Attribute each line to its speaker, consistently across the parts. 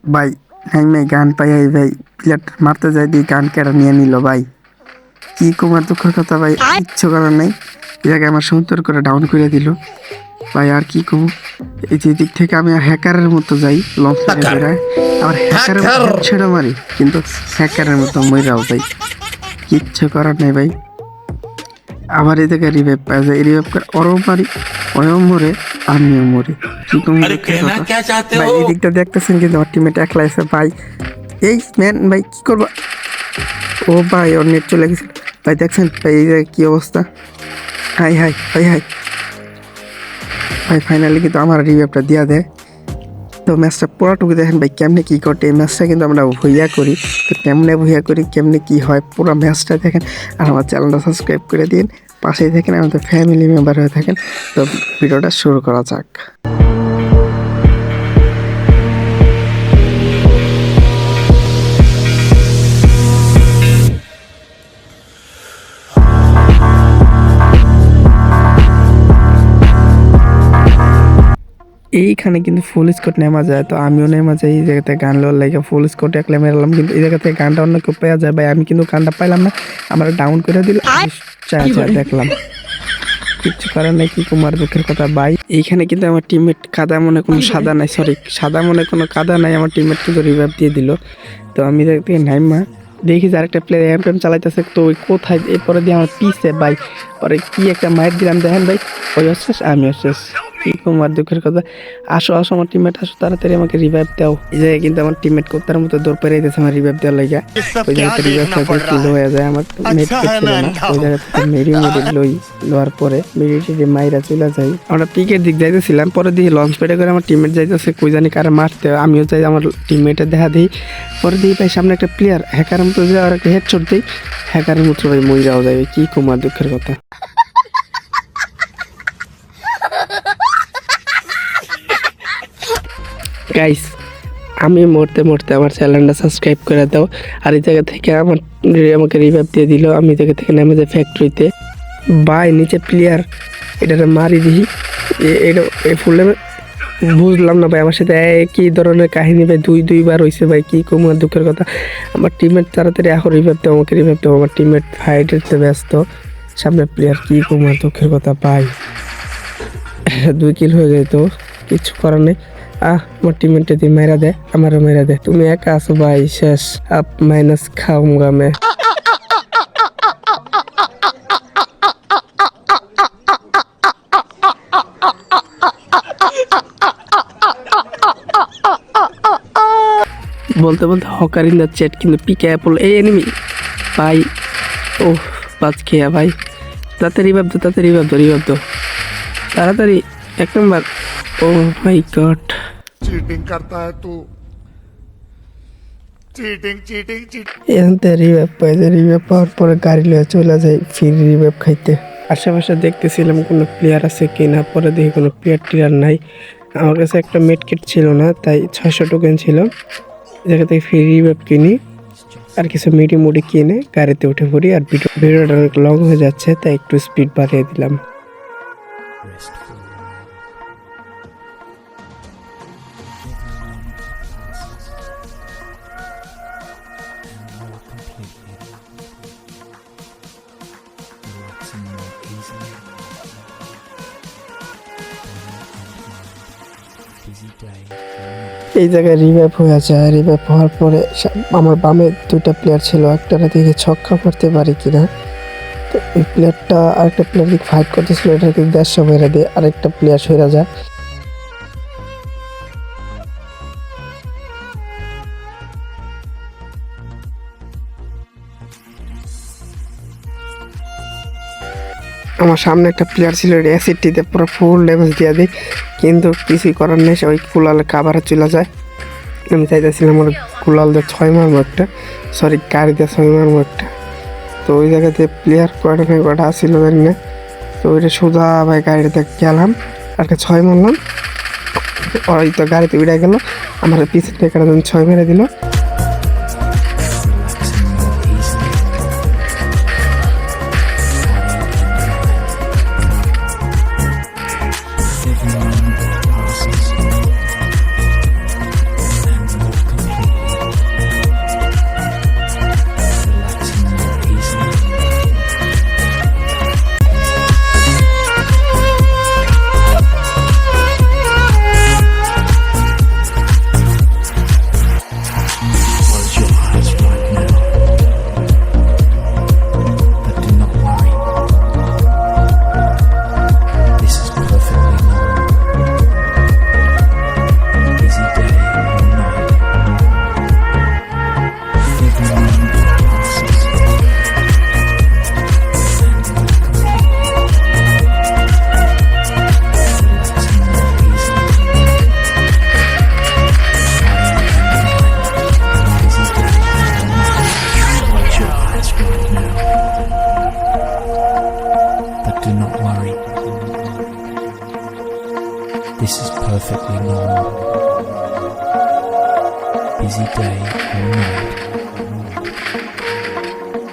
Speaker 1: ভাই হ্যাঁ ভাই গান পাই ভাই প্লেট মারতে যাই দিয়ে গান কেড়ে নিয়ে নিল ভাই। কি কুমার দুঃখের কথা ভাই, কিচ্ছু করার নাই। এটাকে আমার সুন্দর করে ডাউন করে দিল ভাই। আর কি কম, এই যে দিক থেকে আমি হ্যাকারের মতো যাই লঞ্চ করে আবার হ্যাকারের মতো ছেড়ে মারি, কিন্তু হ্যাকারের মতো মইরাও যাই। কিচ্ছু করার নেই ভাই। আবার এদিকে রিভাইভ পাওয়া যায়, রিভাইভ করে ওরও মারি, ওও মরে, আমিও মরি। কি কম ভাই। এই দিকটা দেখতেছেন কিন্তু আমার টিমমেট একলা আছে ভাই। এই ম্যান ভাই কি করবো? ও ভাই ওর নেট চলে গেছিল ভাই, দেখছেন ভাই এই কি অবস্থা। হাই হাই ভাই হাই ভাই, ফাইনালি কিন্তু আমার রিভাইভটা দিয়া দেয়। তো ম্যাচটা পুরোটুকু দেখেন ভাই কেমনে কি ঘটে। এই ম্যাচটা কিন্তু আমরা ভুইয়া করি, তো কেমনে ভুইয়া করি কেমনে কি হয় পুরো ম্যাচটা দেখেন। আর আমার চ্যানেলটা সাবস্ক্রাইব করে দিন, পাশেই থাকেন, আমাদের ফ্যামিলি মেম্বার হয়ে থাকেন। তো ভিডিওটা শুরু করা যাক। এইখানে কিন্তু ফুল স্কোর নেমা যায়, তো আমিও নেমা যাই এই জায়গাতে গান লোয়ার লাগে ফুল স্কোর একলে মেরালাম, কিন্তু এই জায়গা থেকে গানটা অন্য কেউ পেয়ে যায় ভাই। আমি কিন্তু গানটা পাইলাম না, আমার ডাউন করে দিল। দেখলাম কিচ্ছু করার নাই, কি কুমার দুঃখের কথা ভাই। এইখানে কিন্তু আমার টিমমেট কাদা মনে কোনো সাদা নাই, সরি সাদা মনে কোনো কাদা নাই, আমার টিমমেট কিন্তু রিভাইভ দিয়ে দিল। তো আমি দেখি নাইমা দেখি যে আরেকটা প্লেয়ার এম চালাইতেছে, তো ওই কোথায় এরপরে দিয়ে আমার পিছে ভাই, পরে কি একটা মাইট দিলাম দেখেন ভাই। ওই শেষ আমি শেষ, কি কুমার দুঃখের কথা। আসো আসো আমার টিমমেট আসো, তাড়াতাড়ি আমাকে রিভাইভ দাও। এই জায়গায় কিন্তু আমার টিমমেট কোত্তার মতো দৌড় পেরে দিতেছে আমার রিভাইভ দেওয়ার লাগিয়া। ওই জায়গাতে রিভাইভ কিল হয়ে যায়, আমার নেট ছিল না। ওই জায়গা থেকে লোয়ার পরে মেডিটেটে মাইরা চলে যাই। আমরা পিকের দিক যাইতেছিলাম, পরে দিয়ে লঞ্চ প্যাডে করে আমার টিমমেট যাইতেছে কই জানি কারে মারতে, আমিও যাই আমার টিমমেটের দেখা দিই। পরে দিয়ে ভাই সামনে একটা প্লেয়ার হ্যাকারের মতো যায়, আর একটা হেডশট দিই, হ্যাকারের মতো ভাই মইরাও যায়। কি কুমার দুঃখের কথা। গাইস আমি মরতে মরতে আমার চ্যানেলটা সাবস্ক্রাইব করে দাও। আর এই জায়গা থেকে আমাকে রিভাইভ দিয়ে দিল। আমি এই জায়গা থেকে নেমে যাই ফ্যাক্টরিতে। বাই নিচে প্লেয়ার, এটাতে মারি দিই। এটা ফুলে বুঝলাম না ভাই, আমার সাথে একই ধরনের কাহিনী ভাই দুইবার হয়েছে ভাই। কি কম দুঃখের কথা। আমার টিমমেট তাড়াতাড়ি এখন রিভাইভ দেবো, আমাকে রিভাইভ দেবো। আমার টিমমেট ফাইটেতে ব্যস্ত, সামনে প্লেয়ার। কি কম দুঃখের কথা ভাই। 2 কিল হয়ে যায়, তো কিছু করার নেই। আমার টিমমেটে দিয়ে মেরা দে, আমারও মেরা দে। তুমি একা আছো ভাই, শেষ। আপ মাইনাস খাউঙ্গা মে। বলতে বলতে হকার ইন দ্য চ্যাট কিন্তু পিকে অ্যাপল এই এনিমি ভাই। ও বাজ খেয়া ভাই, তাড়াতাড়ি রিভাইভ দো, তাড়াতাড়ি রিভাইভ দো, রিভাইভ দো তাড়াতাড়ি, 1 নম্বর। ও মাই গড,
Speaker 2: चीटिंग करता है तू, चीटिंग चीटिंग चीटिंग।
Speaker 1: এখান থেকে রিভাইভ পাই যায়, রিভাইভ পাওয়ার পরে গাড়ি লয়ে চলে যায় ফ্রি রিভাইভ খাইতে। আশেপাশে দেখতেছিলাম কোনো প্লেয়ার আছে কিনা, পরে দেখি কোনো প্লেয়ার নাই। আমার কাছে একটা মেড কিট ছিল না, তাই 600 টোকেন ছিল। জায়গা থেকে ফ্রি রিভাইভ কিনি আর কিছু মিডি মুডি কিনে গাড়িতে উঠে পড়ি। আর ভিডিওটা অনেক লং হয়ে যাচ্ছে, তাই একটু স্পিড বাড়িয়ে দিলাম। এই জায়গায় রিভাইভ হয়ে যায়, রিভাইভ হওয়ার পরে আমার বামে 2টা প্লেয়ার ছিল, একটার দিকে ছক্কা মারতে পারি কিনা। তো ওই প্লেয়ারটা আরেকটা প্লেয়ার দিকে ফাইট করতেছিল, এটাকে 150 মেরে দিয়ে আরেকটা প্লেয়ার সরে যায়। আমার সামনে একটা প্লেয়ার ছিল, অ্যাসিডটিতে পুরো ফুল ড্যামেজ দিয়ে দিই, কিন্তু কিছুই করার নেই, সে ওই কুলালে কাভারে চলে যায়। আমি চাইতেছিলাম আমার কুলাল দিয়ে 6 মারবো একটা, সরি গাড়ি দিয়ে 6 মারবো একটা। তো ওই জায়গাতে প্লেয়ার কয়টা আসছিল জানি না, তো ওইটা সোজা ভাই গাড়িতে গেলাম আর 6 মারলাম। ওই তো গাড়িতে উড়ে গেল, আমার পিছনে একটা 6 মেরে দিল।
Speaker 3: busy day or night,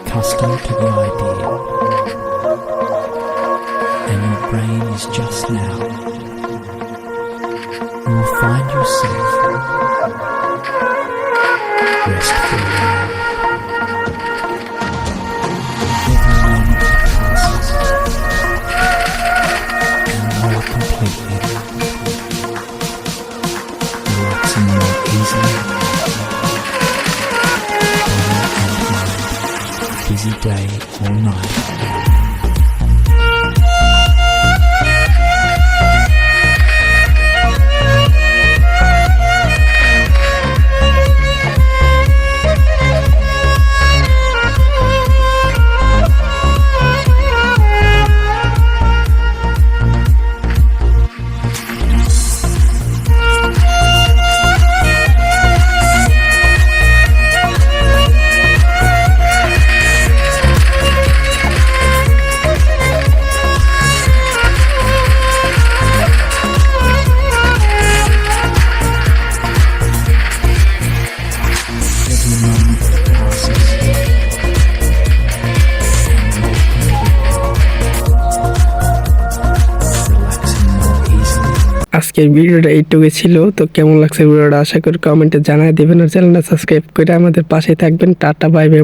Speaker 3: accustomed to the idea, and your brain is just now, you will find yourself restful. Every moment that passes, and more completely, relaxing more easily, body and mind, busy day or night. Every moment that passes, relaxing more easily.
Speaker 1: আজকের ভিডিওটা এইটুকু ছিল। তো কেমন লাগছে ভিডিওটা আশা করি কমেন্টে জানাই দিবেন, আর চ্যানেলটা সাবস্ক্রাইব করে আমাদের পাশে থাকবেন। Tata bye bye.